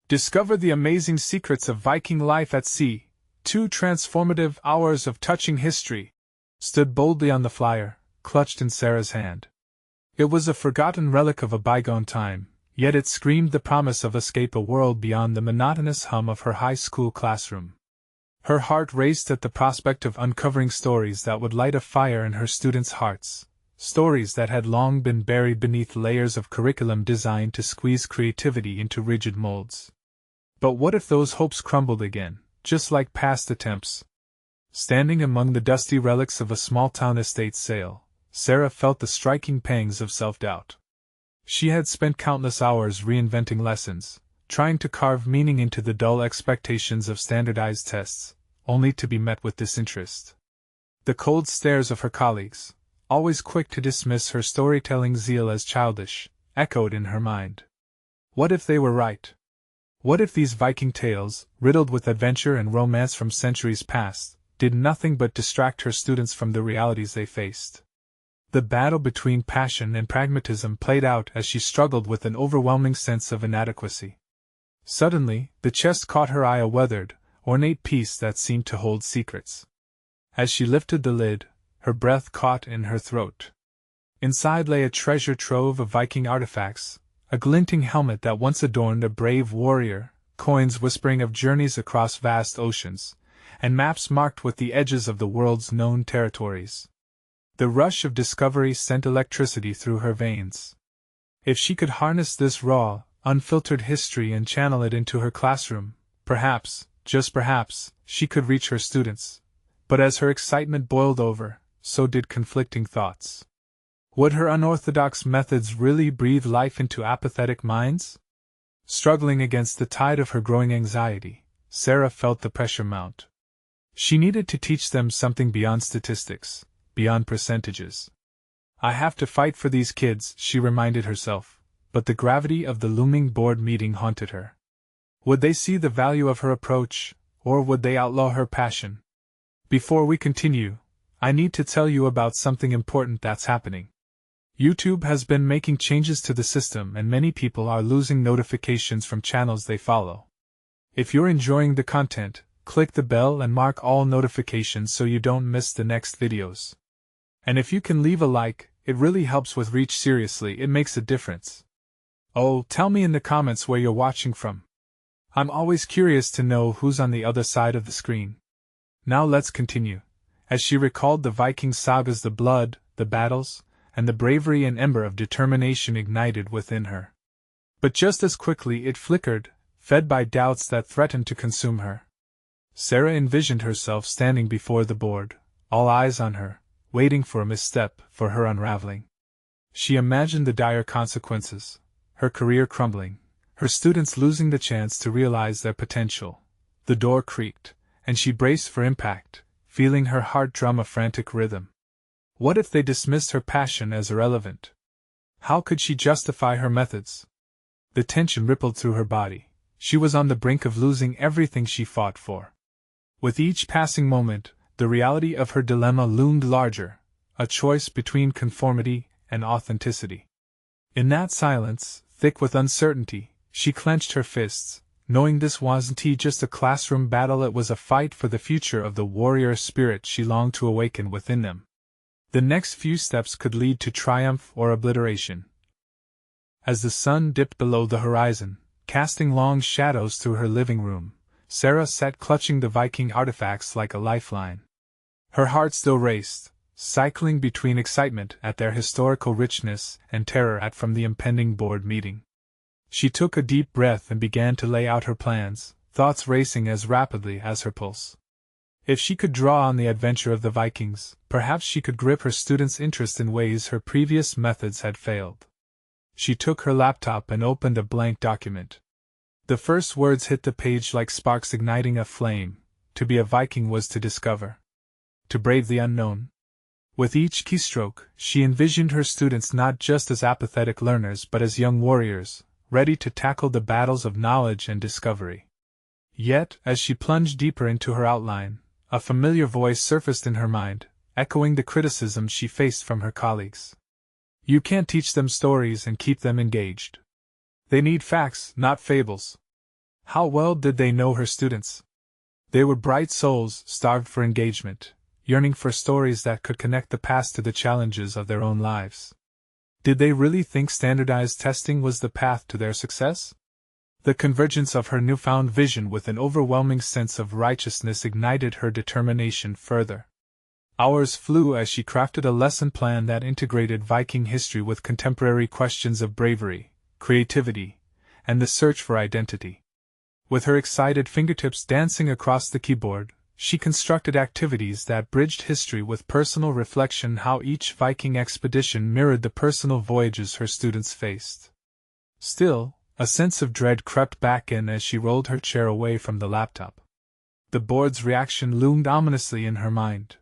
Discover the amazing secrets of Viking life at sea. 2 transformative hours of touching history. Stood boldly on the flyer, clutched in Sarah's hand. It was a forgotten relic of a bygone time, yet it screamed the promise of escape, a world beyond the monotonous hum of her high school classroom. Her heart raced at the prospect of uncovering stories that would light a fire in her students' hearts, stories that had long been buried beneath layers of curriculum designed to squeeze creativity into rigid molds. But what if those hopes crumbled again, just like past attempts? Standing among the dusty relics of a small-town estate sale, Sarah felt the striking pangs of self-doubt. She had spent countless hours reinventing lessons, trying to carve meaning into the dull expectations of standardized tests, only to be met with disinterest. The cold stares of her colleagues, always quick to dismiss her storytelling zeal as childish, echoed in her mind. What if they were right? What if these Viking tales, riddled with adventure and romance from centuries past, did nothing but distract her students from the realities they faced? The battle between passion and pragmatism played out as she struggled with an overwhelming sense of inadequacy. Suddenly, the chest caught her eye, a weathered, ornate piece that seemed to hold secrets. As she lifted the lid, her breath caught in her throat. Inside lay a treasure trove of Viking artifacts, a glinting helmet that once adorned a brave warrior, coins whispering of journeys across vast oceans, and maps marked with the edges of the world's known territories. The rush of discovery sent electricity through her veins. If she could harness this raw, unfiltered history and channel it into her classroom, perhaps, just perhaps, she could reach her students. But as her excitement boiled over, so did conflicting thoughts. Would her unorthodox methods really breathe life into apathetic minds? Struggling against the tide of her growing anxiety, Sarah felt the pressure mount. She needed to teach them something beyond statistics, beyond percentages. I have to fight for these kids, she reminded herself, but the gravity of the looming board meeting haunted her. Would they see the value of her approach, or would they outlaw her passion? Before we continue, I need to tell you about something important that's happening. YouTube has been making changes to the system and many people are losing notifications from channels they follow. If you're enjoying the content, click the bell and mark all notifications so you don't miss the next videos. And if you can leave a like, it really helps with reach. Seriously, it makes a difference. Oh, tell me in the comments where you're watching from. I'm always curious to know who's on the other side of the screen. Now let's continue. As she recalled the Viking sagas, the blood, the battles, and the bravery, an ember of determination ignited within her. But just as quickly it flickered, fed by doubts that threatened to consume her. Sarah envisioned herself standing before the board, all eyes on her, waiting for a misstep, for her unraveling. She imagined the dire consequences, her career crumbling, her students losing the chance to realize their potential. The door creaked, and she braced for impact, feeling her heart drum a frantic rhythm. What if they dismissed her passion as irrelevant? How could she justify her methods? The tension rippled through her body. She was on the brink of losing everything she fought for. With each passing moment, the reality of her dilemma loomed larger, a choice between conformity and authenticity. In that silence, thick with uncertainty, she clenched her fists, knowing this wasn't just a classroom battle, it was a fight for the future of the warrior spirit she longed to awaken within them. The next few steps could lead to triumph or obliteration. As the sun dipped below the horizon, casting long shadows through her living room, Sarah sat clutching the Viking artifacts like a lifeline. Her heart still raced, cycling between excitement at their historical richness and terror from the impending board meeting. She took a deep breath and began to lay out her plans, thoughts racing as rapidly as her pulse. If she could draw on the adventure of the Vikings, perhaps she could grip her students' interest in ways her previous methods had failed. She took her laptop and opened a blank document. The first words hit the page like sparks igniting a flame. To be a Viking was to discover, to brave the unknown. With each keystroke, she envisioned her students not just as apathetic learners but as young warriors, ready to tackle the battles of knowledge and discovery. Yet, as she plunged deeper into her outline, a familiar voice surfaced in her mind, echoing the criticism she faced from her colleagues. You can't teach them stories and keep them engaged. They need facts, not fables. How well did they know her students? They were bright souls, starved for engagement, yearning for stories that could connect the past to the challenges of their own lives. Did they really think standardized testing was the path to their success? The convergence of her newfound vision with an overwhelming sense of righteousness ignited her determination further. Hours flew as she crafted a lesson plan that integrated Viking history with contemporary questions of bravery, creativity, and the search for identity. With her excited fingertips dancing across the keyboard, she constructed activities that bridged history with personal reflection, how each Viking expedition mirrored the personal voyages her students faced. Still, a sense of dread crept back in as she rolled her chair away from the laptop. The board's reaction loomed ominously in her mind.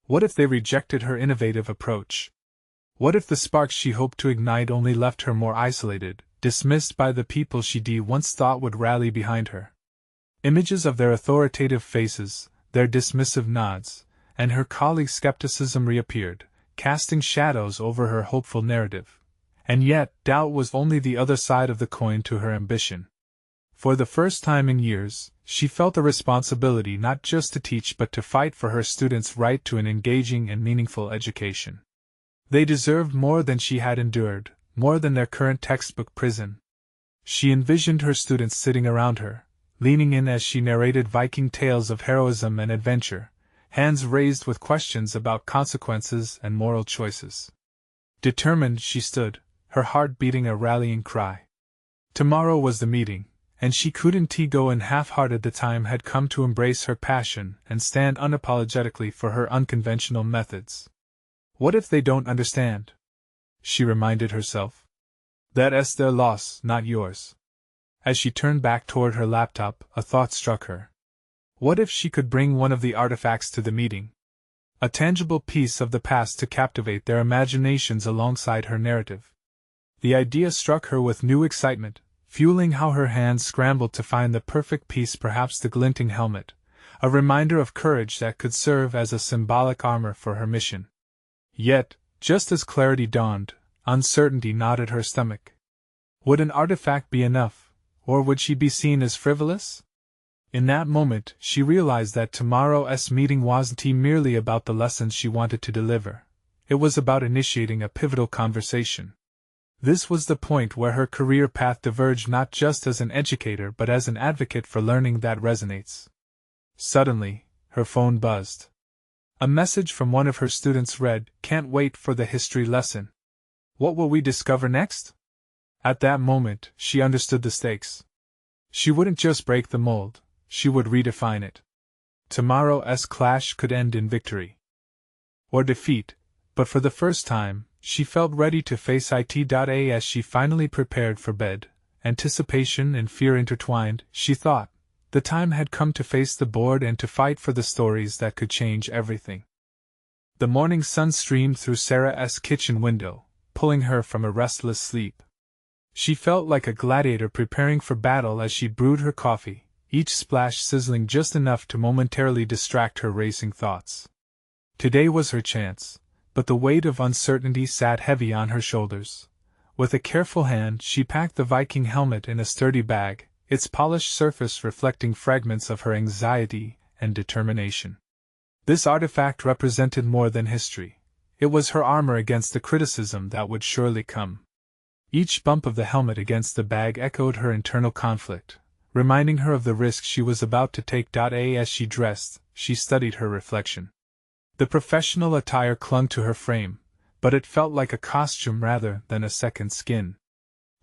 What if they rejected her innovative approach? What if the spark she hoped to ignite only left her more isolated, dismissed by the people she once thought would rally behind her? Images of their authoritative faces, their dismissive nods, and her colleagues' skepticism reappeared, casting shadows over her hopeful narrative. And yet, doubt was only the other side of the coin to her ambition. For the first time in years, she felt a responsibility not just to teach but to fight for her students' right to an engaging and meaningful education. They deserved more than she had endured, more than their current textbook prison. She envisioned her students sitting around her, leaning in as she narrated Viking tales of heroism and adventure, hands raised with questions about consequences and moral choices. Determined she stood, her heart beating a rallying cry. Tomorrow was the meeting, and she couldn't go in half-hearted. The time had come to embrace her passion and stand unapologetically for her unconventional methods. What if they don't understand? She reminded herself. That's their loss, not yours. As she turned back toward her laptop, a thought struck her. What if she could bring one of the artifacts to the meeting? A tangible piece of the past to captivate their imaginations alongside her narrative. The idea struck her with new excitement, fueling how her hands scrambled to find the perfect piece, perhaps the glinting helmet, a reminder of courage that could serve as a symbolic armor for her mission. Yet, just as clarity dawned, uncertainty knot at her stomach. Would an artifact be enough, or would she be seen as frivolous? In that moment, she realized that tomorrow's meeting wasn't merely about the lessons she wanted to deliver. It was about initiating a pivotal conversation. This was the point where her career path diverged, not just as an educator but as an advocate for learning that resonates. Suddenly, her phone buzzed. A message from one of her students read, "Can't wait for the history lesson. What will we discover next?" At that moment, she understood the stakes. She wouldn't just break the mold, she would redefine it. Tomorrow's clash could end in victory or defeat, but for the first time, she felt ready to face it. As she finally prepared for bed, anticipation and fear intertwined, she thought. The time had come to face the board and to fight for the stories that could change everything. The morning sun streamed through Sarah's kitchen window, pulling her from a restless sleep. She felt like a gladiator preparing for battle as she brewed her coffee, each splash sizzling just enough to momentarily distract her racing thoughts. Today was her chance, but the weight of uncertainty sat heavy on her shoulders. With a careful hand, she packed the Viking helmet in a sturdy bag, its polished surface reflecting fragments of her anxiety and determination. This artifact represented more than history. It was her armor against the criticism that would surely come. Each bump of the helmet against the bag echoed her internal conflict, reminding her of the risk she was about to take. As she dressed, she studied her reflection. The professional attire clung to her frame, but it felt like a costume rather than a second skin.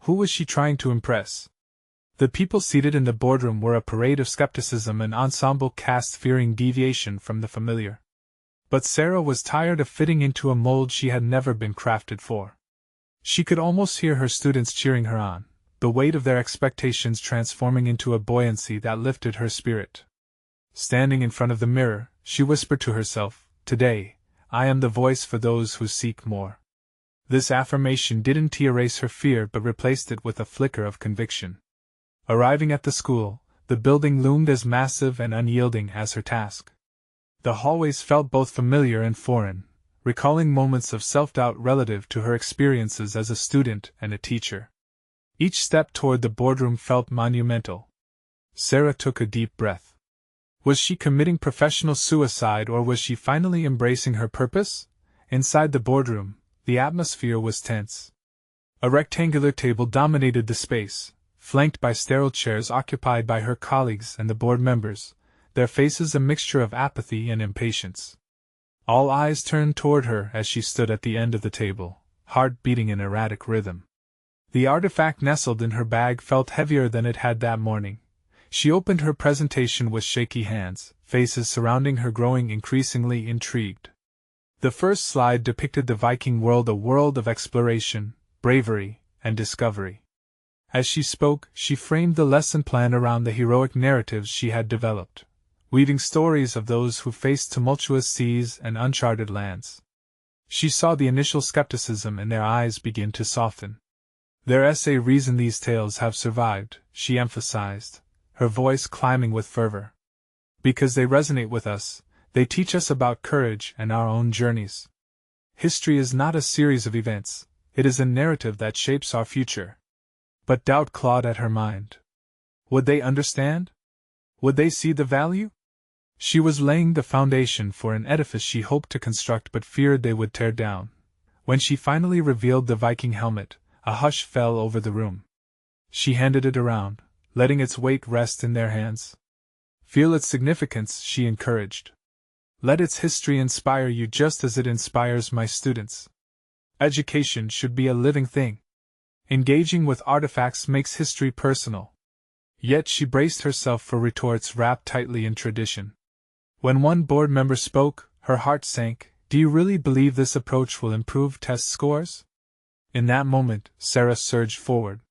Who was she trying to impress? The people seated in the boardroom were a parade of skepticism, an ensemble cast fearing deviation from the familiar. But Sarah was tired of fitting into a mold she had never been crafted for. She could almost hear her students cheering her on, the weight of their expectations transforming into a buoyancy that lifted her spirit. Standing in front of the mirror, she whispered to herself, "Today, I am the voice for those who seek more." This affirmation didn't erase her fear but replaced it with a flicker of conviction. Arriving at the school, the building loomed as massive and unyielding as her task. The hallways felt both familiar and foreign, recalling moments of self-doubt relative to her experiences as a student and a teacher. Each step toward the boardroom felt monumental. Sarah took a deep breath. Was she committing professional suicide, or was she finally embracing her purpose? Inside the boardroom, the atmosphere was tense. A rectangular table dominated the space, flanked by sterile chairs occupied by her colleagues and the board members, their faces a mixture of apathy and impatience. All eyes turned toward her as she stood at the end of the table, heart beating in erratic rhythm. The artifact nestled in her bag felt heavier than it had that morning. She opened her presentation with shaky hands, faces surrounding her growing increasingly intrigued. The first slide depicted the Viking world, a world of exploration, bravery, and discovery. As she spoke, she framed the lesson plan around the heroic narratives she had developed, weaving stories of those who faced tumultuous seas and uncharted lands. She saw the initial skepticism in their eyes begin to soften. Their essay reason these tales have survived, she emphasized, her voice climbing with fervor. Because they resonate with us, they teach us about courage and our own journeys. History is not a series of events, it is a narrative that shapes our future. But doubt clawed at her mind. Would they understand? Would they see the value? She was laying the foundation for an edifice she hoped to construct but feared they would tear down. When she finally revealed the Viking helmet, a hush fell over the room. She handed it around, letting its weight rest in their hands. Feel its significance, she encouraged. Let its history inspire you just as it inspires my students. Education should be a living thing. Engaging with artifacts makes history personal. Yet she braced herself for retorts wrapped tightly in tradition. When one board member spoke, her heart sank. Do you really believe this approach will improve test scores? In that moment, Sarah surged forward.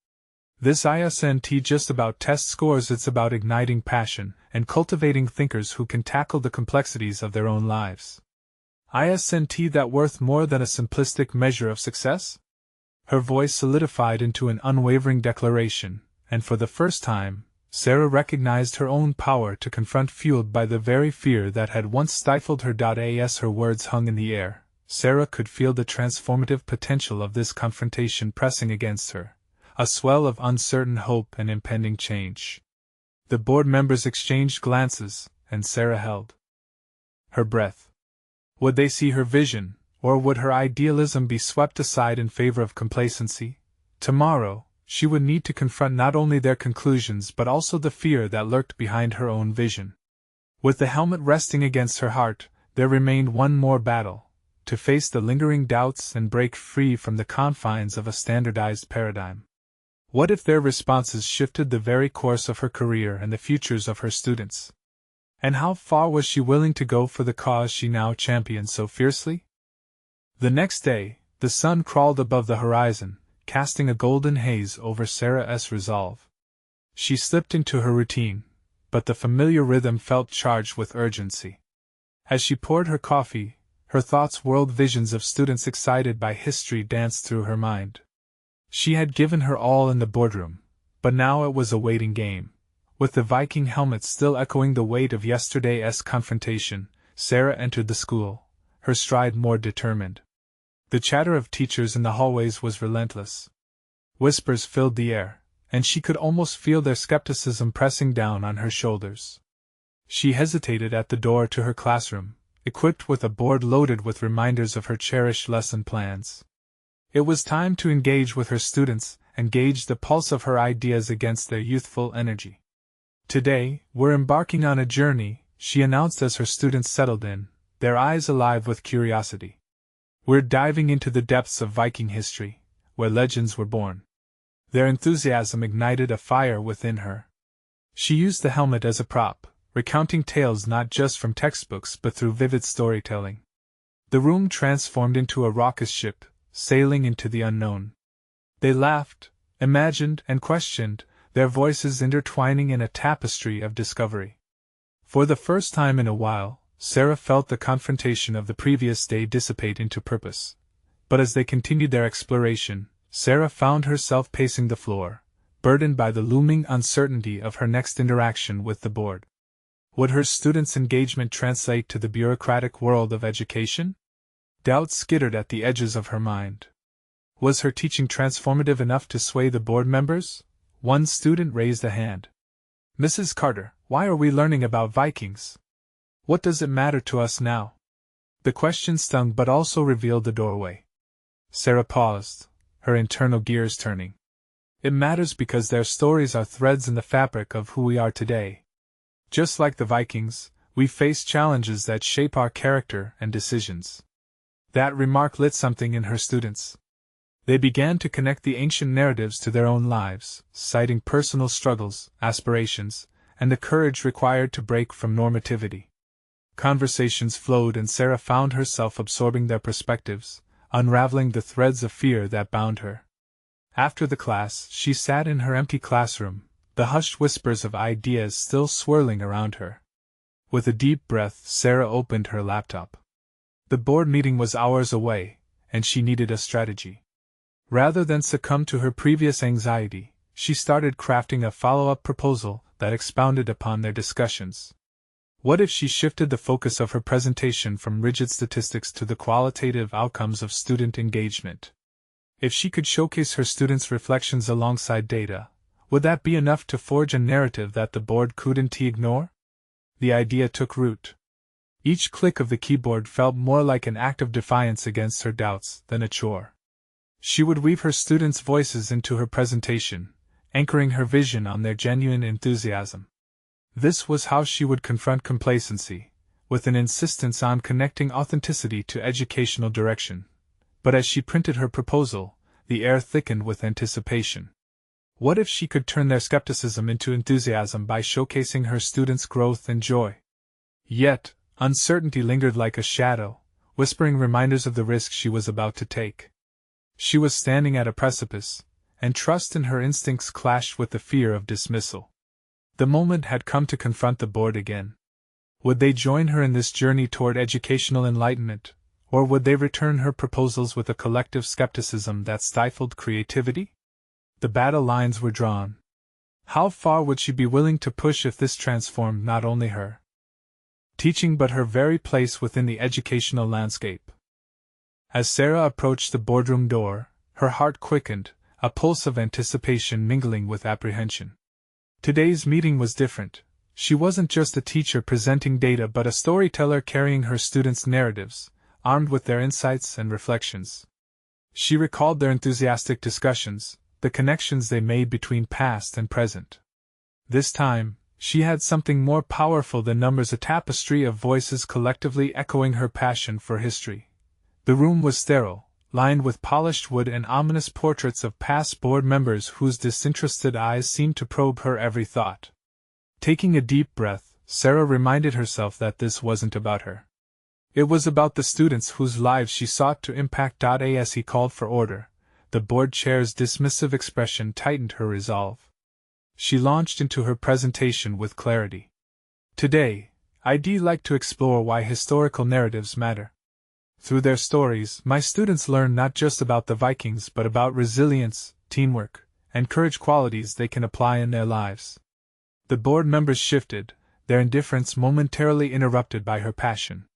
This isn't just about test scores, it's about igniting passion and cultivating thinkers who can tackle the complexities of their own lives. Isn't that worth more than a simplistic measure of success? Her voice solidified into an unwavering declaration, and for the first time, Sarah recognized her own power to confront, fueled by the very fear that had once stifled her. As her words hung in the air, Sarah could feel the transformative potential of this confrontation pressing against her, a swell of uncertain hope and impending change. The board members exchanged glances, and Sarah held her breath. Would they see her vision, or would her idealism be swept aside in favor of complacency? Tomorrow, she would need to confront not only their conclusions but also the fear that lurked behind her own vision. With the helmet resting against her heart, there remained one more battle: to face the lingering doubts and break free from the confines of a standardized paradigm. What if their responses shifted the very course of her career and the futures of her students? And how far was she willing to go for the cause she now championed so fiercely? The next day, the sun crawled above the horizon, casting a golden haze over Sarah's resolve. She slipped into her routine, but the familiar rhythm felt charged with urgency. As she poured her coffee, her thoughts whirled. Visions of students excited by history danced through her mind. She had given her all in the boardroom, but now it was a waiting game. With the Viking helmet still echoing the weight of yesterday's confrontation, Sarah entered the school, her stride more determined. The chatter of teachers in the hallways was relentless. Whispers filled the air, and she could almost feel their skepticism pressing down on her shoulders. She hesitated at the door to her classroom, equipped with a board loaded with reminders of her cherished lesson plans. It was time to engage with her students and gauge the pulse of her ideas against their youthful energy. Today, we're embarking on a journey, she announced as her students settled in, their eyes alive with curiosity. We're diving into the depths of Viking history, where legends were born. Their enthusiasm ignited a fire within her. She used the helmet as a prop, recounting tales not just from textbooks but through vivid storytelling. The room transformed into a raucous ship, sailing into the unknown. They laughed, imagined, and questioned, their voices intertwining in a tapestry of discovery. For the first time in a while, Sarah felt the confrontation of the previous day dissipate into purpose. But as they continued their exploration, Sarah found herself pacing the floor, burdened by the looming uncertainty of her next interaction with the board. Would her students' engagement translate to the bureaucratic world of education? Doubt skittered at the edges of her mind. Was her teaching transformative enough to sway the board members? One student raised a hand. Mrs. Carter, why are we learning about Vikings? What does it matter to us now? The question stung but also revealed the doorway. Sarah paused, her internal gears turning. It matters because their stories are threads in the fabric of who we are today. Just like the Vikings, we face challenges that shape our character and decisions. That remark lit something in her students. They began to connect the ancient narratives to their own lives, citing personal struggles, aspirations, and the courage required to break from normativity. Conversations flowed and Sarah found herself absorbing their perspectives, unraveling the threads of fear that bound her. After the class, she sat in her empty classroom, the hushed whispers of ideas still swirling around her. With a deep breath, Sarah opened her laptop. The board meeting was hours away, and she needed a strategy. Rather than succumb to her previous anxiety, she started crafting a follow-up proposal that expounded upon their discussions. What if she shifted the focus of her presentation from rigid statistics to the qualitative outcomes of student engagement? If she could showcase her students' reflections alongside data, would that be enough to forge a narrative that the board couldn't ignore? The idea took root. Each click of the keyboard felt more like an act of defiance against her doubts than a chore. She would weave her students' voices into her presentation, anchoring her vision on their genuine enthusiasm. This was how she would confront complacency, with an insistence on connecting authenticity to educational direction. But as she printed her proposal, the air thickened with anticipation. What if she could turn their skepticism into enthusiasm by showcasing her students' growth and joy? Yet, uncertainty lingered like a shadow, whispering reminders of the risk she was about to take. She was standing at a precipice, and trust in her instincts clashed with the fear of dismissal. The moment had come to confront the board again. Would they join her in this journey toward educational enlightenment, or would they return her proposals with a collective skepticism that stifled creativity? The battle lines were drawn. How far would she be willing to push if this transformed not only her teaching but her very place within the educational landscape? As Sarah approached the boardroom door, her heart quickened, a pulse of anticipation mingling with apprehension. Today's meeting was different. She wasn't just a teacher presenting data but a storyteller carrying her students' narratives, armed with their insights and reflections. She recalled their enthusiastic discussions, the connections they made between past and present. This time, she had something more powerful than numbers, a tapestry of voices collectively echoing her passion for history. The room was sterile, lined with polished wood and ominous portraits of past board members whose disinterested eyes seemed to probe her every thought. Taking a deep breath, Sarah reminded herself that this wasn't about her. It was about the students whose lives she sought to impact. As he called for order, the board chair's dismissive expression tightened her resolve. She launched into her presentation with clarity. Today, I'd like to explore why historical narratives matter. Through their stories, my students learn not just about the Vikings but about resilience, teamwork, and courage, qualities they can apply in their lives. The board members shifted, their indifference momentarily interrupted by her passion.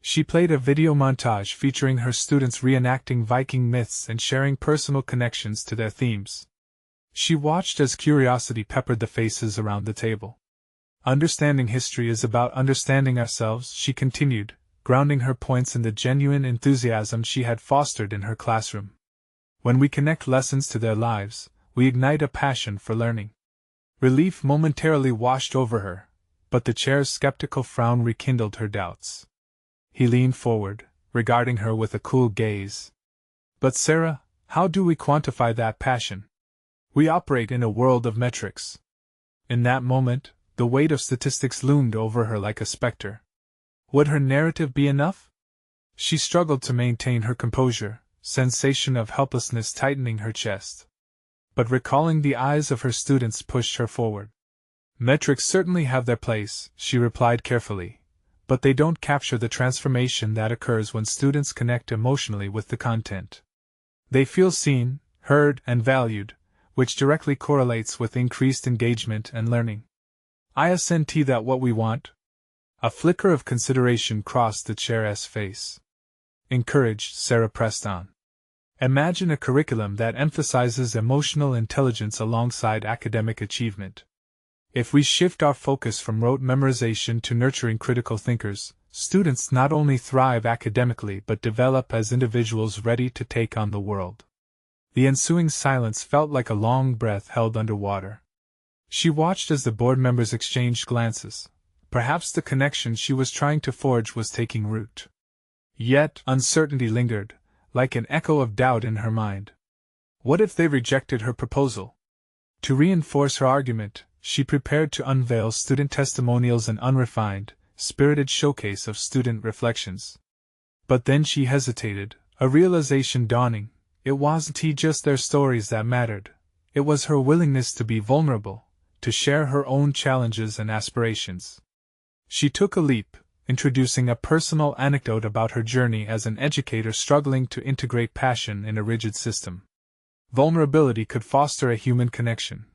She played a video montage featuring her students reenacting Viking myths and sharing personal connections to their themes. She watched as curiosity peppered the faces around the table. Understanding history is about understanding ourselves, she continued, grounding her points in the genuine enthusiasm she had fostered in her classroom. When we connect lessons to their lives, we ignite a passion for learning. Relief momentarily washed over her, but the chair's skeptical frown rekindled her doubts. He leaned forward, regarding her with a cool gaze. But Sarah, how do we quantify that passion? We operate in a world of metrics. In that moment, the weight of statistics loomed over her like a specter. Would her narrative be enough? She struggled to maintain her composure, sensation of helplessness tightening her chest. But recalling the eyes of her students pushed her forward. Metrics certainly have their place, she replied carefully, but they don't capture the transformation that occurs when students connect emotionally with the content. They feel seen, heard, and valued, which directly correlates with increased engagement and learning. Isn't that what we want? A flicker of consideration crossed the chair's face. Encouraged, Sarah pressed on. Imagine a curriculum that emphasizes emotional intelligence alongside academic achievement. If we shift our focus from rote memorization to nurturing critical thinkers, students not only thrive academically but develop as individuals ready to take on the world. The ensuing silence felt like a long breath held underwater. She watched as the board members exchanged glances. Perhaps the connection she was trying to forge was taking root. Yet, uncertainty lingered, like an echo of doubt in her mind. What if they rejected her proposal? To reinforce her argument, she prepared to unveil student testimonials, an unrefined, spirited showcase of student reflections. But then she hesitated, a realization dawning. It wasn't just their stories that mattered. It was her willingness to be vulnerable, to share her own challenges and aspirations. She took a leap, introducing a personal anecdote about her journey as an educator struggling to integrate passion in a rigid system. Vulnerability could foster a human connection.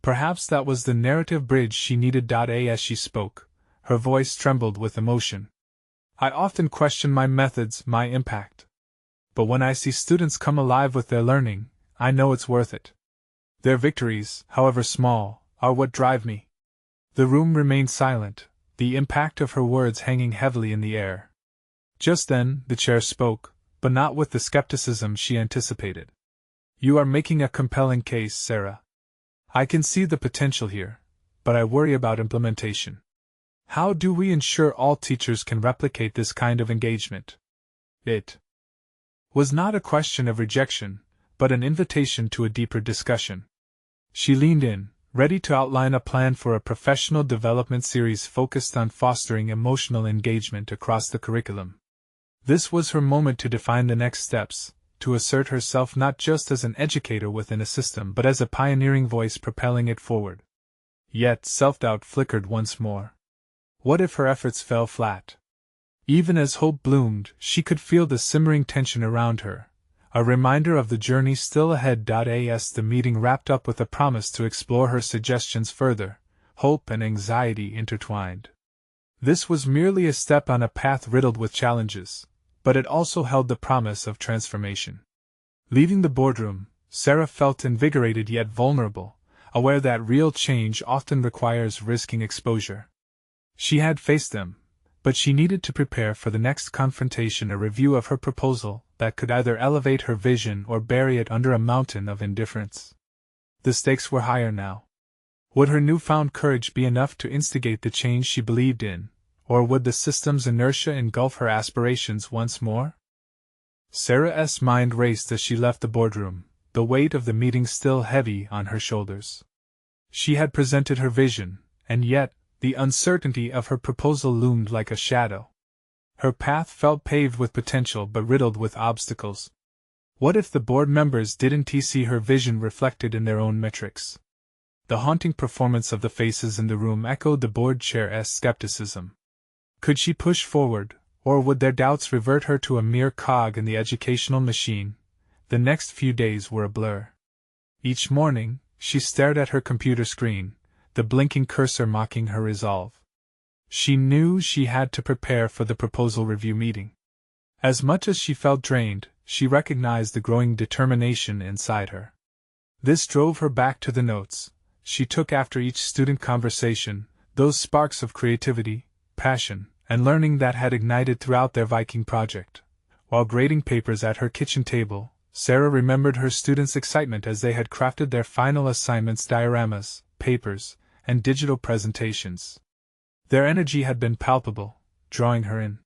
Perhaps that was the narrative bridge she needed. As she spoke, her voice trembled with emotion. I often question my methods, my impact. But when I see students come alive with their learning, I know it's worth it. Their victories, however small, are what drive me. The room remained silent, the impact of her words hanging heavily in the air. Just then, the chair spoke, but not with the skepticism she anticipated. You are making a compelling case, Sarah. I can see the potential here, but I worry about implementation. How do we ensure all teachers can replicate this kind of engagement? It was not a question of rejection, but an invitation to a deeper discussion. She leaned in, ready to outline a plan for a professional development series focused on fostering emotional engagement across the curriculum. This was her moment to define the next steps, to assert herself not just as an educator within a system but as a pioneering voice propelling it forward. Yet self-doubt flickered once more. What if her efforts fell flat? Even as hope bloomed, she could feel the simmering tension around her, a reminder of the journey still ahead. As the meeting wrapped up with a promise to explore her suggestions further, hope and anxiety intertwined. This was merely a step on a path riddled with challenges, but it also held the promise of transformation. Leaving the boardroom, Sarah felt invigorated yet vulnerable, aware that real change often requires risking exposure. She had faced them, but she needed to prepare for the next confrontation, a review of her proposal that could either elevate her vision or bury it under a mountain of indifference. The stakes were higher now. Would her newfound courage be enough to instigate the change she believed in, or would the system's inertia engulf her aspirations once more? Sarah's mind raced as she left the boardroom, the weight of the meeting still heavy on her shoulders. She had presented her vision, and yet, the uncertainty of her proposal loomed like a shadow. Her path felt paved with potential but riddled with obstacles. What if the board members didn't see her vision reflected in their own metrics? The haunting performance of the faces in the room echoed the board chair's skepticism. Could she push forward, or would their doubts revert her to a mere cog in the educational machine? The next few days were a blur. Each morning, she stared at her computer screen, the blinking cursor mocking her resolve. She knew she had to prepare for the proposal review meeting. As much as she felt drained, she recognized the growing determination inside her. This drove her back to the notes she took after each student conversation, those sparks of creativity, passion, and learning that had ignited throughout their Viking project. While grading papers at her kitchen table, Sarah remembered her students' excitement as they had crafted their final assignments, dioramas, papers, and digital presentations. Their energy had been palpable, drawing her in.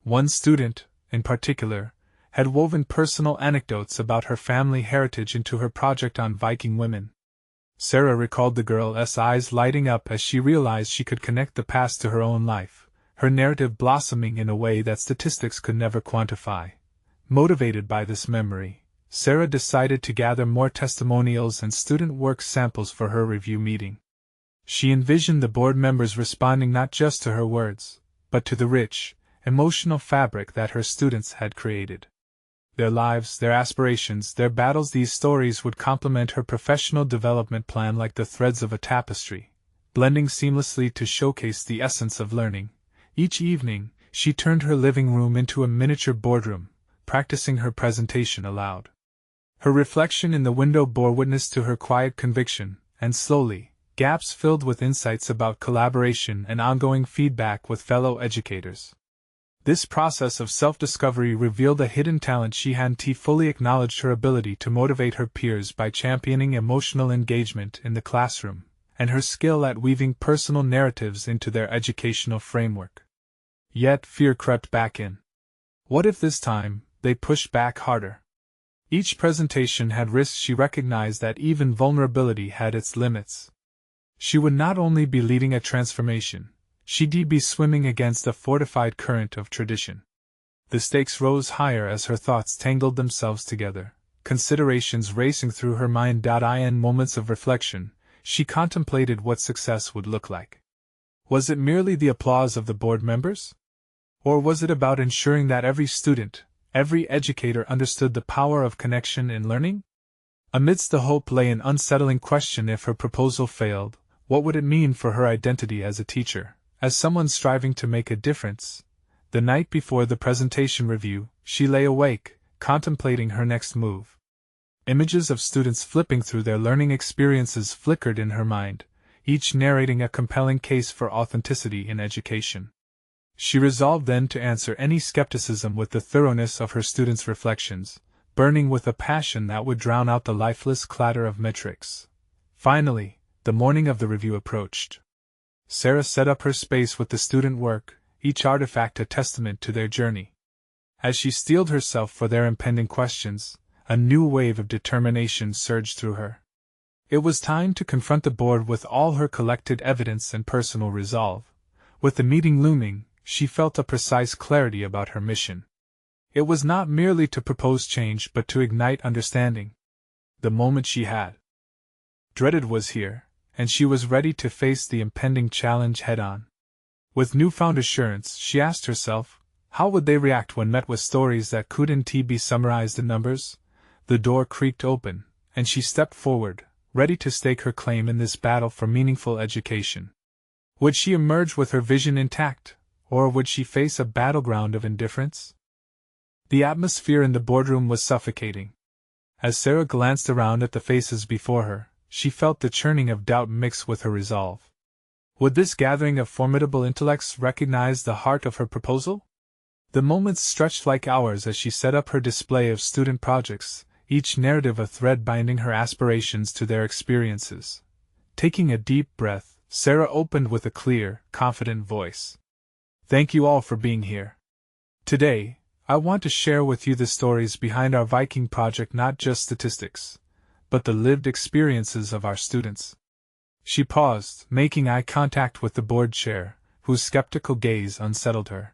One student, in particular, had woven personal anecdotes about her family heritage into her project on Viking women. Sarah recalled the girl's eyes lighting up as she realized she could connect the past to her own life, her narrative blossoming in a way that statistics could never quantify. Motivated by this memory, Sarah decided to gather more testimonials and student work samples for her review meeting. She envisioned the board members responding not just to her words, but to the rich, emotional fabric that her students had created. Their lives, their aspirations, their battles, these stories would complement her professional development plan like the threads of a tapestry, blending seamlessly to showcase the essence of learning. Each evening, she turned her living room into a miniature boardroom, practicing her presentation aloud. Her reflection in the window bore witness to her quiet conviction, and slowly, gaps filled with insights about collaboration and ongoing feedback with fellow educators. This process of self-discovery revealed a hidden talent she hadn't fully acknowledged: her ability to motivate her peers by championing emotional engagement in the classroom, and her skill at weaving personal narratives into their educational framework. Yet fear crept back in. What if this time, they pushed back harder? Each presentation had risks. She recognized that even vulnerability had its limits. She would not only be leading a transformation, she'd be swimming against a fortified current of tradition. The stakes rose higher as her thoughts tangled themselves together, considerations racing through her mind. In moments of reflection, she contemplated what success would look like. Was it merely the applause of the board members? Or was it about ensuring that every student, every educator understood the power of connection in learning? Amidst the hope lay an unsettling question: if her proposal failed, what would it mean for her identity as a teacher, as someone striving to make a difference? The night before the presentation review, she lay awake, contemplating her next move. Images of students flipping through their learning experiences flickered in her mind, each narrating a compelling case for authenticity in education. She resolved then to answer any skepticism with the thoroughness of her students' reflections, burning with a passion that would drown out the lifeless clatter of metrics. Finally, the morning of the review approached. Sarah set up her space with the student work, each artifact a testament to their journey. As she steeled herself for their impending questions, a new wave of determination surged through her. It was time to confront the board with all her collected evidence and personal resolve. With the meeting looming, she felt a precise clarity about her mission. It was not merely to propose change but to ignite understanding. The moment she had dreaded was here, and she was ready to face the impending challenge head-on. With newfound assurance, she asked herself, how would they react when met with stories that couldn't be summarized in numbers? The door creaked open, and she stepped forward, ready to stake her claim in this battle for meaningful education. Would she emerge with her vision intact, or would she face a battleground of indifference? The atmosphere in the boardroom was suffocating. As Sarah glanced around at the faces before her, she felt the churning of doubt mix with her resolve. Would this gathering of formidable intellects recognize the heart of her proposal? The moments stretched like hours as she set up her display of student projects, each narrative a thread binding her aspirations to their experiences. Taking a deep breath, Sarah opened with a clear, confident voice. Thank you all for being here. Today, I want to share with you the stories behind our Viking project, not just statistics, but the lived experiences of our students. She paused, making eye contact with the board chair, whose skeptical gaze unsettled her.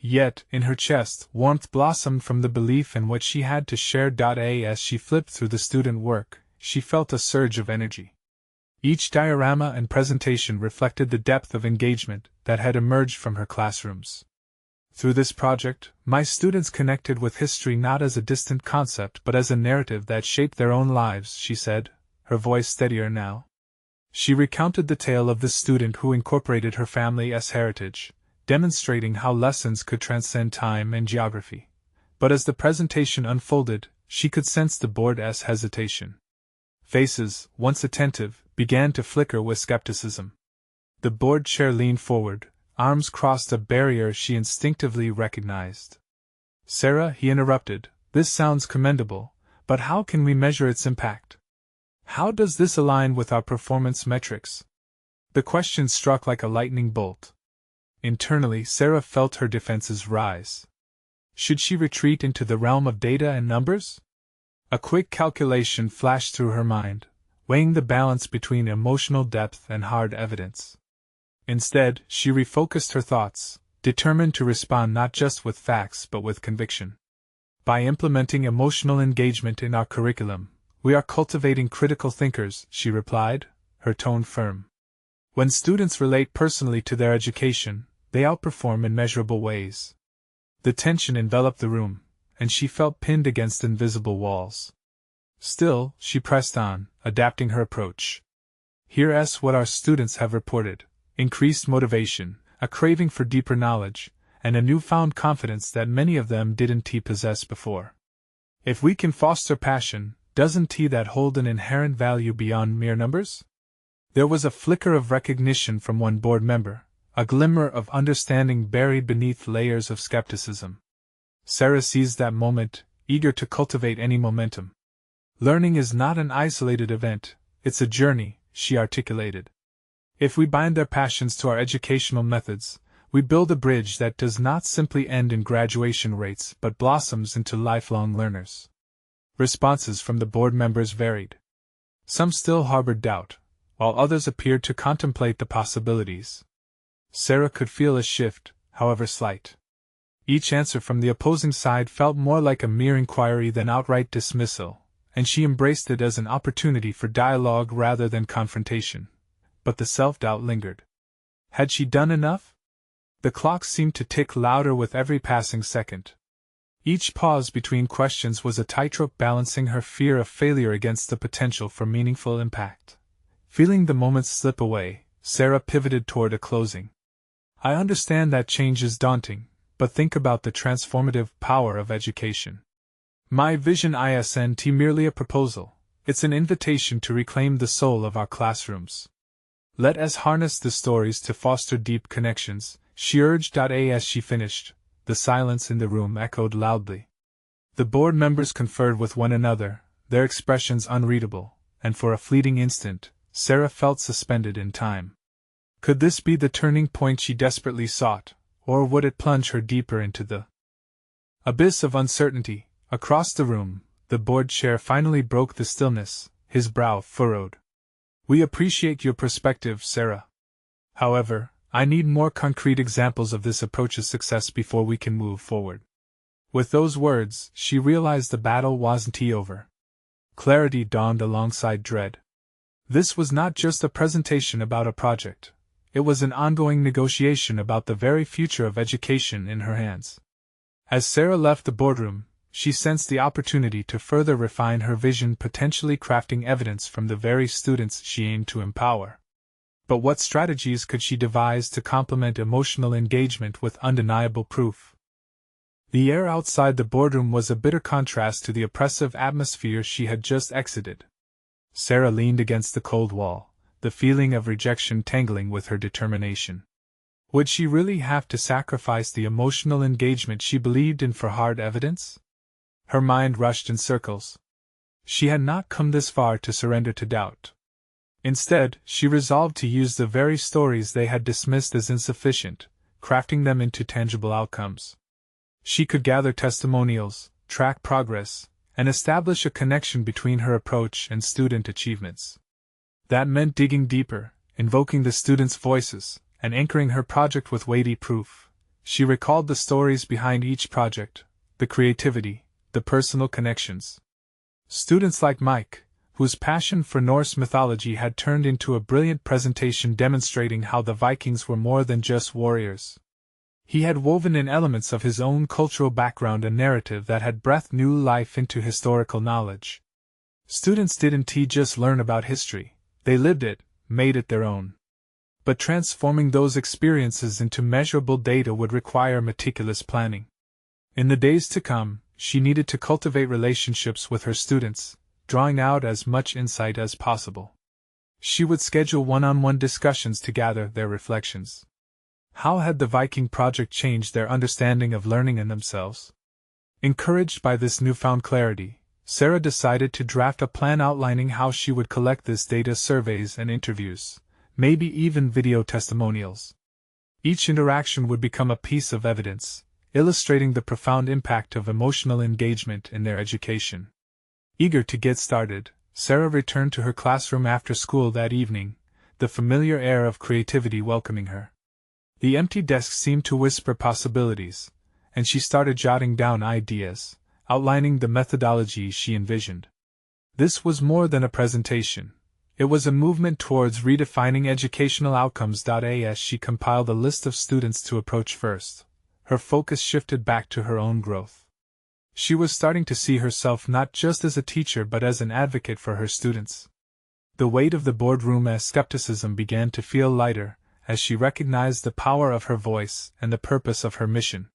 Yet, in her chest, warmth blossomed from the belief in what she had to share. As she flipped through the student work, she felt a surge of energy. Each diorama and presentation reflected the depth of engagement that had emerged from her classrooms. Through this project, my students connected with history not as a distant concept but as a narrative that shaped their own lives, she said, her voice steadier now. She recounted the tale of the student who incorporated her family's heritage, demonstrating how lessons could transcend time and geography. But as the presentation unfolded, she could sense the board's hesitation. Faces, once attentive, began to flicker with skepticism. The board chair leaned forward, arms crossed, a barrier she instinctively recognized. Sarah, he interrupted, this sounds commendable, but how can we measure its impact? How does this align with our performance metrics? The question struck like a lightning bolt. Internally, Sarah felt her defenses rise. Should she retreat into the realm of data and numbers? A quick calculation flashed through her mind, weighing the balance between emotional depth and hard evidence. Instead, she refocused her thoughts, determined to respond not just with facts but with conviction. By implementing emotional engagement in our curriculum, we are cultivating critical thinkers, she replied, her tone firm. When students relate personally to their education, they outperform in measurable ways. The tension enveloped the room, and she felt pinned against invisible walls. Still, she pressed on, adapting her approach. Here's what our students have reported: increased motivation, a craving for deeper knowledge, and a newfound confidence that many of them didn't possess before. If we can foster passion, doesn't that hold an inherent value beyond mere numbers? There was a flicker of recognition from one board member, a glimmer of understanding buried beneath layers of skepticism. Sarah seized that moment, eager to cultivate any momentum. Learning is not an isolated event, it's a journey, she articulated. If we bind their passions to our educational methods, we build a bridge that does not simply end in graduation rates but blossoms into lifelong learners. Responses from the board members varied. Some still harbored doubt, while others appeared to contemplate the possibilities. Sarah could feel a shift, however slight. Each answer from the opposing side felt more like a mere inquiry than outright dismissal, and she embraced it as an opportunity for dialogue rather than confrontation. But the self-doubt lingered. Had she done enough? The clock seemed to tick louder with every passing second. Each pause between questions was a tightrope balancing her fear of failure against the potential for meaningful impact. Feeling the moments slip away, Sarah pivoted toward a closing. I understand that change is daunting, but think about the transformative power of education. My vision isn't merely a proposal, it's an invitation to reclaim the soul of our classrooms. Let us harness the stories to foster deep connections, she urged. As she finished, the silence in the room echoed loudly. The board members conferred with one another, their expressions unreadable, and for a fleeting instant, Sarah felt suspended in time. Could this be the turning point she desperately sought, or would it plunge her deeper into the abyss of uncertainty? Across the room, the board chair finally broke the stillness, his brow furrowed. We appreciate your perspective, Sarah. However, I need more concrete examples of this approach's success before we can move forward. With those words, she realized the battle wasn't over. Clarity dawned alongside dread. This was not just a presentation about a project. It was an ongoing negotiation about the very future of education in her hands. As Sarah left the boardroom, she sensed the opportunity to further refine her vision, potentially crafting evidence from the very students she aimed to empower. But what strategies could she devise to complement emotional engagement with undeniable proof? The air outside the boardroom was a bitter contrast to the oppressive atmosphere she had just exited. Sarah leaned against the cold wall, the feeling of rejection tangling with her determination. Would she really have to sacrifice the emotional engagement she believed in for hard evidence? Her mind rushed in circles. She had not come this far to surrender to doubt. Instead, she resolved to use the very stories they had dismissed as insufficient, crafting them into tangible outcomes. She could gather testimonials, track progress, and establish a connection between her approach and student achievements. That meant digging deeper, invoking the students' voices, and anchoring her project with weighty proof. She recalled the stories behind each project, the creativity, the personal connections. Students like Mike, whose passion for Norse mythology had turned into a brilliant presentation demonstrating how the Vikings were more than just warriors. He had woven in elements of his own cultural background a narrative that had breathed new life into historical knowledge. Students didn't just learn about history, they lived it, made it their own. But transforming those experiences into measurable data would require meticulous planning. In the days to come, she needed to cultivate relationships with her students, drawing out as much insight as possible. She would schedule one-on-one discussions to gather their reflections. How had the Viking project changed their understanding of learning and themselves? Encouraged by this newfound clarity, Sarah decided to draft a plan outlining how she would collect this data: surveys and interviews, maybe even video testimonials. Each interaction would become a piece of evidence, illustrating the profound impact of emotional engagement in their education. Eager to get started, Sarah returned to her classroom after school that evening, the familiar air of creativity welcoming her. The empty desk seemed to whisper possibilities, and she started jotting down ideas, outlining the methodology she envisioned. This was more than a presentation. It was a movement towards redefining educational outcomes. As she compiled a list of students to approach first, her focus shifted back to her own growth. She was starting to see herself not just as a teacher but as an advocate for her students. The weight of the boardroom as skepticism began to feel lighter, as she recognized the power of her voice and the purpose of her mission.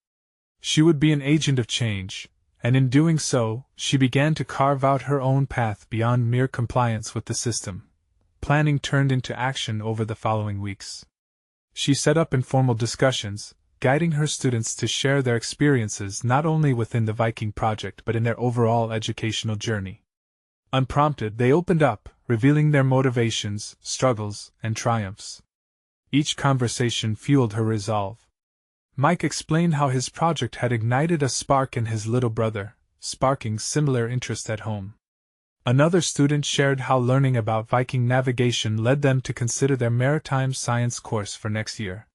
She would be an agent of change, and in doing so, she began to carve out her own path beyond mere compliance with the system. planning turned into action over the following weeks. She set up informal discussions, guiding her students to share their experiences not only within the Viking project but in their overall educational journey. Unprompted, they opened up, revealing their motivations, struggles, and triumphs. Each conversation fueled her resolve. Mike explained how his project had ignited a spark in his little brother, sparking similar interest at home. Another student shared how learning about Viking navigation led them to consider their maritime science course for next year.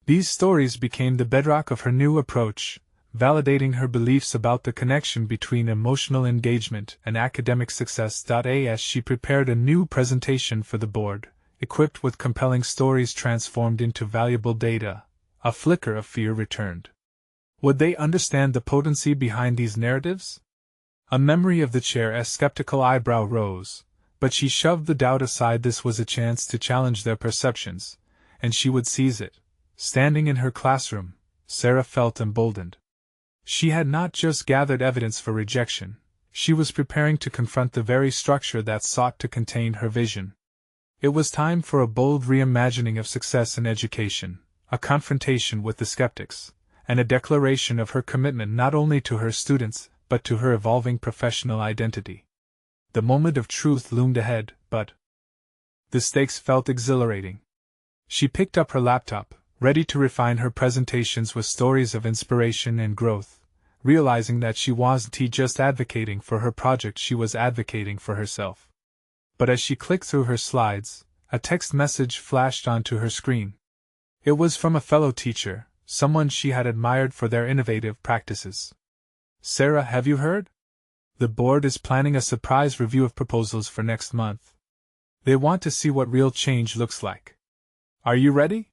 These stories became the bedrock of her new approach, validating her beliefs about the connection between emotional engagement and academic success. As she prepared a new presentation for the board, equipped with compelling stories transformed into valuable data, a flicker of fear returned. Would they understand the potency behind these narratives? A memory of the chair's skeptical eyebrow rose, but she shoved the doubt aside. This was a chance to challenge their perceptions, and she would seize it. Standing in her classroom, Sarah felt emboldened. She had not just gathered evidence for rejection, she was preparing to confront the very structure that sought to contain her vision. It was time for a bold reimagining of success in education, a confrontation with the skeptics, and a declaration of her commitment not only to her students, but to her evolving professional identity. The moment of truth loomed ahead, but the stakes felt exhilarating. She picked up her laptop, ready to refine her presentations with stories of inspiration and growth, realizing that she wasn't just advocating for her project, she was advocating for herself. But as she clicked through her slides, a text message flashed onto her screen. It was from a fellow teacher, someone she had admired for their innovative practices. "Sarah, have you heard? The board is planning a surprise review of proposals for next month. They want to see what real change looks like. Are you ready?"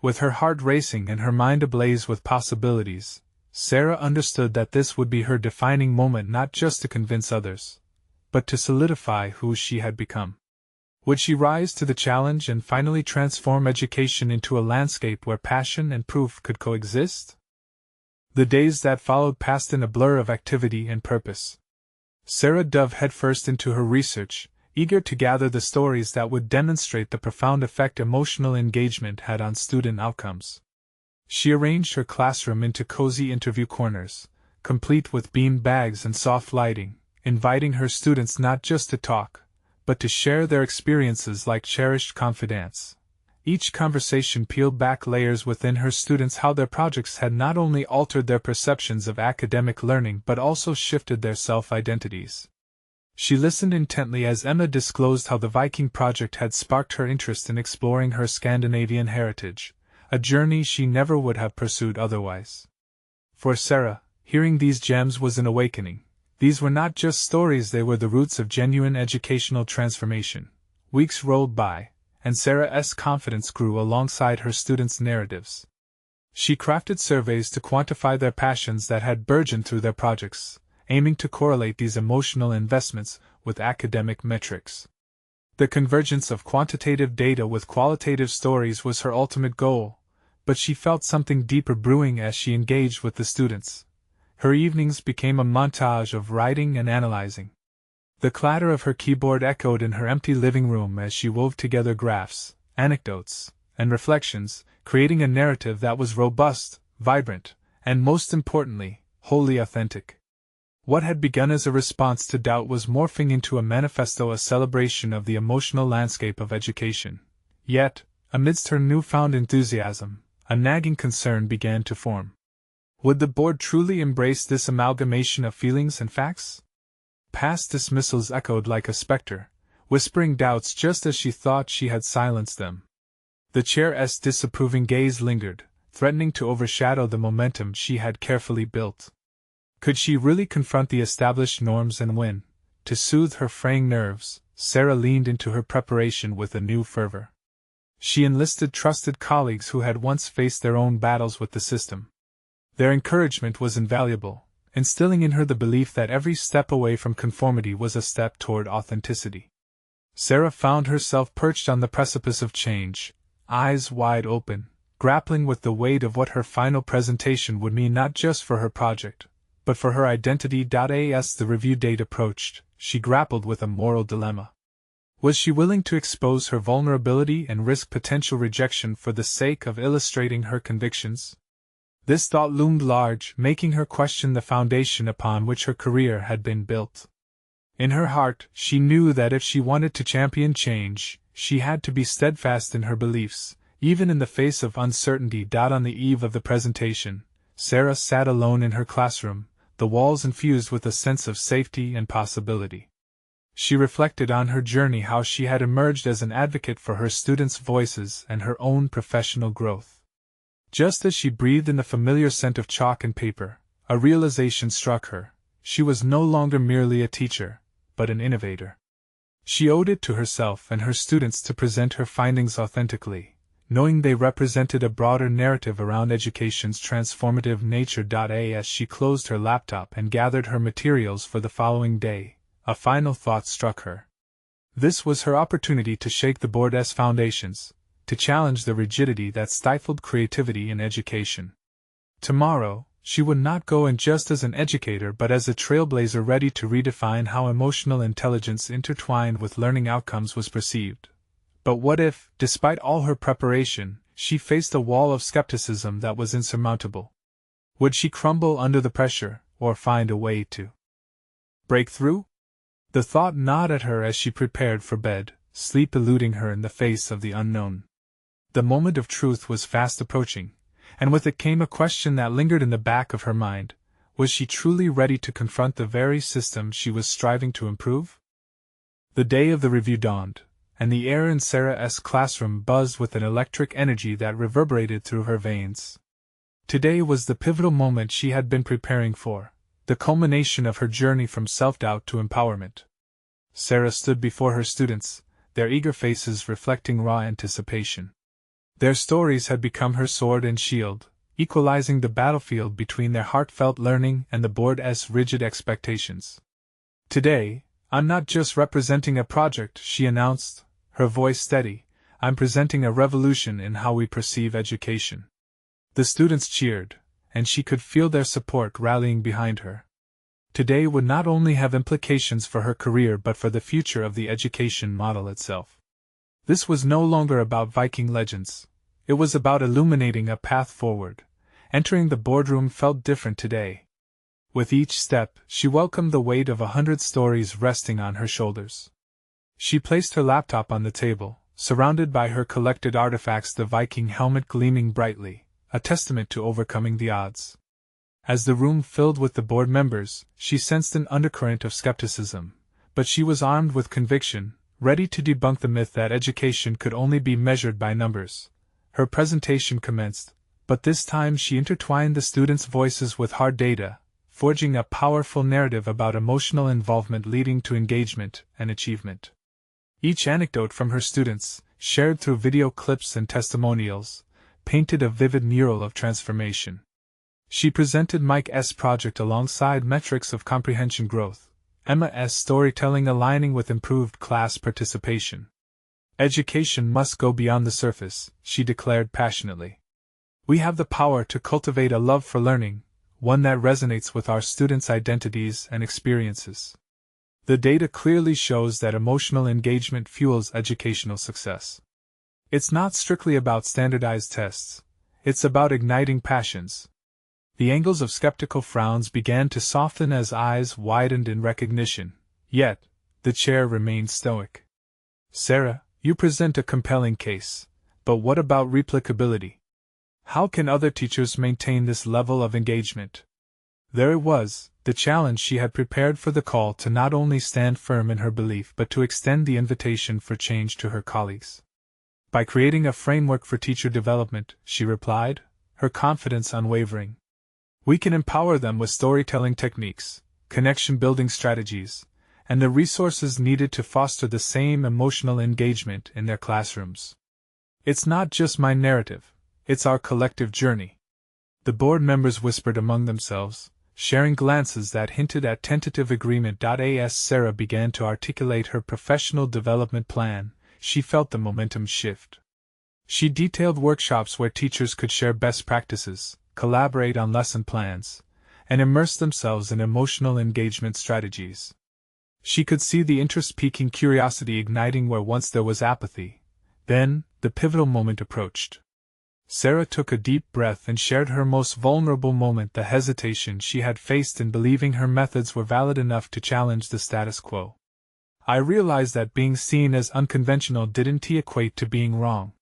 With her heart racing and her mind ablaze with possibilities, Sarah understood that this would be her defining moment, not just to convince others, but to solidify who she had become. Would she rise to the challenge and finally transform education into a landscape where passion and proof could coexist? The days that followed passed in a blur of activity and purpose. Sarah dove headfirst into her research, eager to gather the stories that would demonstrate the profound effect emotional engagement had on student outcomes. She arranged her classroom into cozy interview corners, complete with bean bags and soft lighting, inviting her students not just to talk, but to share their experiences like cherished confidants. Each conversation peeled back layers within her students, how their projects had not only altered their perceptions of academic learning but also shifted their self-identities. She listened intently as Emma disclosed how the Viking project had sparked her interest in exploring her Scandinavian heritage, a journey she never would have pursued otherwise. For Sarah, hearing these gems was an awakening. These were not just stories, they were the roots of genuine educational transformation. Weeks rolled by, and Sarah's confidence grew alongside her students' narratives. She crafted surveys to quantify their passions that had burgeoned through their projects, aiming to correlate these emotional investments with academic metrics. The convergence of quantitative data with qualitative stories was her ultimate goal, but she felt something deeper brewing as she engaged with the students. Her evenings became a montage of writing and analyzing. The clatter of her keyboard echoed in her empty living room as she wove together graphs, anecdotes, and reflections, creating a narrative that was robust, vibrant, and most importantly, wholly authentic. What had begun as a response to doubt was morphing into a manifesto, a celebration of the emotional landscape of education. Yet, amidst her newfound enthusiasm, a nagging concern began to form. Would the board truly embrace this amalgamation of feelings and facts? Past dismissals echoed like a specter, whispering doubts just as she thought she had silenced them. The chair's disapproving gaze lingered, threatening to overshadow the momentum she had carefully built. Could she really confront the established norms and win? To soothe her fraying nerves, Sarah leaned into her preparation with a new fervor. She enlisted trusted colleagues who had once faced their own battles with the system. Their encouragement was invaluable, instilling in her the belief that every step away from conformity was a step toward authenticity. Sarah found herself perched on the precipice of change, eyes wide open, grappling with the weight of what her final presentation would mean not just for her project, but for her identity. As the review date approached, she grappled with a moral dilemma. Was she willing to expose her vulnerability and risk potential rejection for the sake of illustrating her convictions? This thought loomed large, making her question the foundation upon which her career had been built. In her heart, she knew that if she wanted to champion change, she had to be steadfast in her beliefs, even in the face of uncertainty. On the eve of the presentation, Sarah sat alone in her classroom, the walls infused with a sense of safety and possibility. She reflected on her journey, how she had emerged as an advocate for her students' voices and her own professional growth. Just as she breathed in the familiar scent of chalk and paper, a realization struck her: she was no longer merely a teacher, but an innovator. She owed it to herself and her students to present her findings authentically, knowing they represented a broader narrative around education's transformative nature. As she closed her laptop and gathered her materials for the following day, a final thought struck her. This was her opportunity to shake the board's foundations, to challenge the rigidity that stifled creativity in education. Tomorrow, she would not go in just as an educator but as a trailblazer ready to redefine how emotional intelligence intertwined with learning outcomes was perceived. But what if, despite all her preparation, she faced a wall of skepticism that was insurmountable? Would she crumble under the pressure, or find a way to break through? The thought gnawed at her as she prepared for bed, sleep eluding her in the face of the unknown. The moment of truth was fast approaching, and with it came a question that lingered in the back of her mind: was she truly ready to confront the very system she was striving to improve? The day of the review dawned, and the air in Sarah's classroom buzzed with an electric energy that reverberated through her veins. Today was the pivotal moment she had been preparing for, the culmination of her journey from self-doubt to empowerment. Sarah stood before her students, their eager faces reflecting raw anticipation. Their stories had become her sword and shield, equalizing the battlefield between their heartfelt learning and the board's rigid expectations. "Today, I'm not just representing a project," she announced, her voice steady. "I'm presenting a revolution in how we perceive education." The students cheered, and she could feel their support rallying behind her. Today would not only have implications for her career but for the future of the education model itself. This was no longer about Viking legends. It was about illuminating a path forward. Entering the boardroom felt different today. With each step, she welcomed the weight of 100 stories resting on her shoulders. She placed her laptop on the table, surrounded by her collected artifacts, the Viking helmet gleaming brightly, a testament to overcoming the odds. As the room filled with the board members, she sensed an undercurrent of skepticism, but she was armed with conviction, ready to debunk the myth that education could only be measured by numbers. Her presentation commenced, but this time she intertwined the students' voices with hard data, forging a powerful narrative about emotional involvement leading to engagement and achievement. Each anecdote from her students, shared through video clips and testimonials, painted a vivid mural of transformation. She presented Mike's project alongside metrics of comprehension growth, Emma's storytelling aligning with improved class participation. "Education must go beyond the surface," she declared passionately. "We have the power to cultivate a love for learning, one that resonates with our students' identities and experiences." The data clearly shows that emotional engagement fuels educational success. It's not strictly about standardized tests, it's about igniting passions. The angles of skeptical frowns began to soften as eyes widened in recognition, yet, the chair remained stoic. "Sarah, you present a compelling case, but what about replicability? How can other teachers maintain this level of engagement?" There it was, the challenge she had prepared for, the call to not only stand firm in her belief but to extend the invitation for change to her colleagues. "By creating a framework for teacher development," she replied, her confidence unwavering. "We can empower them with storytelling techniques, connection-building strategies, and the resources needed to foster the same emotional engagement in their classrooms. It's not just my narrative, it's our collective journey." The board members whispered among themselves, sharing glances that hinted at tentative agreement. As Sarah began to articulate her professional development plan, she felt the momentum shift. She detailed workshops where teachers could share best practices, collaborate on lesson plans, and immerse themselves in emotional engagement strategies. She could see the interest-piquing curiosity igniting where once there was apathy. Then, the pivotal moment approached. Sarah took a deep breath and shared her most vulnerable moment, the hesitation she had faced in believing her methods were valid enough to challenge the status quo. I realized that being seen as unconventional didn't equate to being wrong.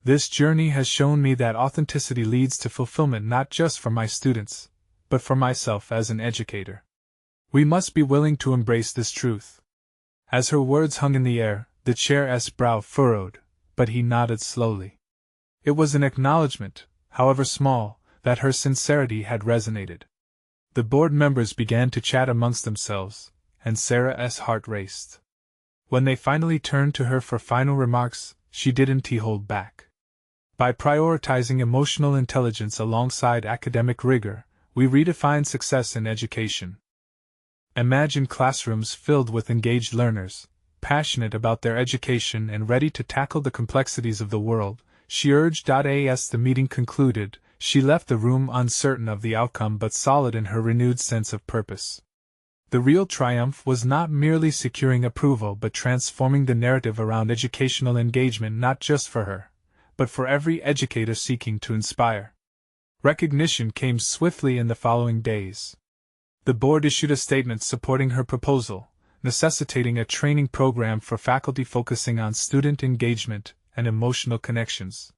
This journey has shown me that authenticity leads to fulfillment not just for my students, but for myself as an educator. We must be willing to embrace this truth. As her words hung in the air, the chair's brow furrowed, but he nodded slowly. It was an acknowledgement, however small, that her sincerity had resonated. The board members began to chat amongst themselves, and Sarah's heart raced. When they finally turned to her for final remarks, she didn't hold back. By prioritizing emotional intelligence alongside academic rigor, we redefine success in education. Imagine classrooms filled with engaged learners, passionate about their education and ready to tackle the complexities of the world, she urged. As the meeting concluded, she left the room uncertain of the outcome but solid in her renewed sense of purpose. The real triumph was not merely securing approval but transforming the narrative around educational engagement not just for her, but for every educator seeking to inspire. Recognition came swiftly in the following days. The board issued a statement supporting her proposal, necessitating a training program for faculty focusing on student engagement and emotional connections.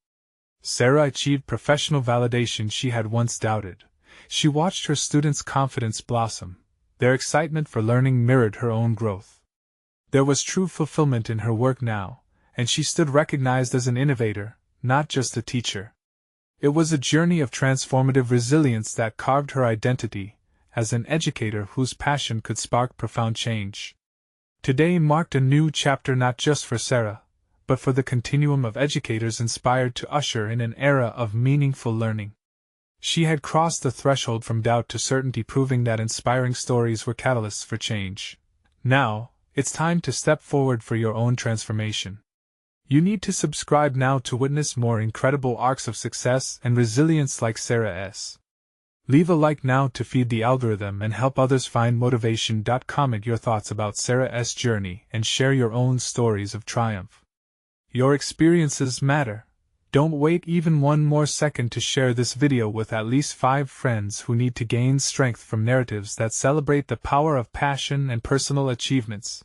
Sarah achieved professional validation she had once doubted. She watched her students' confidence blossom. Their excitement for learning mirrored her own growth. There was true fulfillment in her work now, and she stood recognized as an innovator, not just a teacher. It was a journey of transformative resilience that carved her identity as an educator whose passion could spark profound change. Today marked a new chapter not just for Sarah, but for the continuum of educators inspired to usher in an era of meaningful learning. She had crossed the threshold from doubt to certainty, proving that inspiring stories were catalysts for change. Now, it's time to step forward for your own transformation. You need to subscribe now to witness more incredible arcs of success and resilience like Sarah's. Leave a like now to feed the algorithm and help others find motivation. Comment your thoughts about Sarah's journey and share your own stories of triumph. Your experiences matter. Don't wait even one more second to share this video with at least 5 friends who need to gain strength from narratives that celebrate the power of passion and personal achievements.